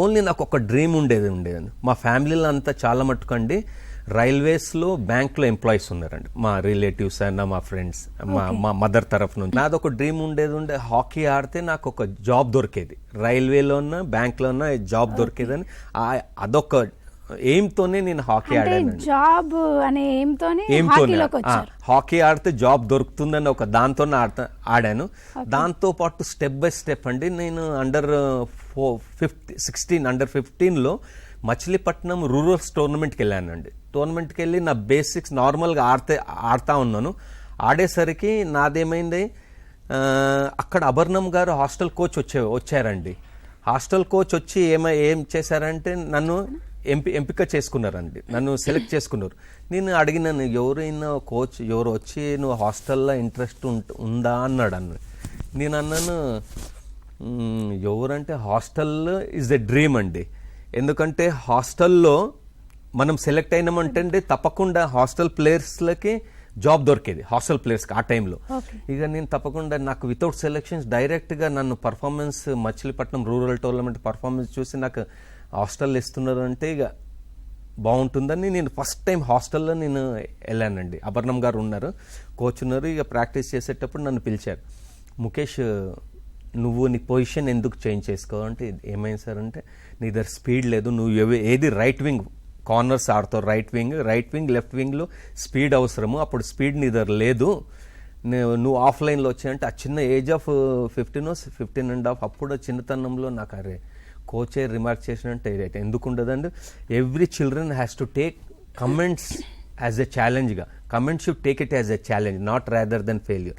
Only నాకు ఒక dream ఉండేది మా ఫ్యామిలీలో అంతా చాలా మట్టుకండి రైల్వేస్లో బ్యాంక్లో ఎంప్లాయీస్ ఉన్నారండి, మా రిలేటివ్స్ అయినా మా ఫ్రెండ్స్, మా మదర్ తరఫు నుంచి. నాది ఒక డ్రీమ్ ఉండే హాకీ ఆడితే నాకు ఒక జాబ్ దొరికేది, రైల్వేలో ఉన్న బ్యాంక్లో ఉన్న జాబ్ దొరికేదని అదొక ఎయిమ్తోనే నేను హాకీ ఆడాను. జాబ్ అనే హాకీ ఆడితే జాబ్ దొరుకుతుందని ఒక దాంతో ఆడాను. దాంతో పాటు స్టెప్ బై స్టెప్ అండి నేను అండర్ 15లో మచిలీపట్నం రూరల్స్ టోర్నమెంట్కి వెళ్ళానండి. టోర్నమెంట్కి వెళ్ళి నా బేసిక్స్ నార్మల్గా ఆడుతా ఉన్నాను. ఆడేసరికి నాదేమైంది, అక్కడ అభర్ణం గారు హాస్టల్ కోచ్ వచ్చారండి. హాస్టల్ కోచ్ వచ్చి ఏం చేశారంటే నన్ను ఎంపిక చేసుకున్నారండి, నన్ను సెలెక్ట్ చేసుకున్నారు. నేను అడిగినాను, ఎవరైనా కోచ్ ఎవరు వచ్చి నువ్వు హాస్టల్లో ఇంట్రెస్ట్ ఉందా అన్నాడు. నేను అన్నాను, ఎవరంటే హాస్టల్లో ఈజ్ ఎ డ్రీమ్ అండి. ఎందుకంటే హాస్టల్లో మనం సెలెక్ట్ అయినామంటే తప్పకుండా హాస్టల్ ప్లేయర్స్లకి జాబ్ దొరికేది, హాస్టల్ ప్లేయర్స్కి ఆ టైంలో. ఇక నేను తప్పకుండా నాకు వితౌట్ సెలెక్షన్స్ డైరెక్ట్గా నన్ను performance Machilipatnam rural tournament performance చూసి నాకు హాస్టల్ ఇస్తున్నారు అంటే ఇక బాగుంటుందని నేను ఫస్ట్ టైం హాస్టల్లో నేను వెళ్ళానండి. అభర్ణం గారు ఉన్నారు, కోచ్ ఉన్నారు. ఇక ప్రాక్టీస్ చేసేటప్పుడు నన్ను పిలిచారు, ముఖేష్ నువ్వు నీ పొజిషన్ ఎందుకు చేంజ్ చేసుకోవు అంటే ఏమైంది సార్ అంటే, నీ దగ్గర స్పీడ్ లేదు, నువ్వు ఏది రైట్ వింగ్ కార్నర్స్ ఆడుతావు, రైట్ వింగ్ లెఫ్ట్ వింగ్లో స్పీడ్ అవసరము, అప్పుడు స్పీడ్ నీ దగ్గర లేదు, నువ్వు ఆఫ్లైన్లో వచ్చాయంటే ఆ చిన్న ఏజ్ ఆఫ్ 15.5 అప్పుడు చిన్నతనంలో నాకు అరే కోచే రిమార్క్ చేసినంటే ఎందుకు ఉండదండి. Every children has to take comments as a ఛాలెంజ్గా, comments should take it as a challenge, not rather than failure.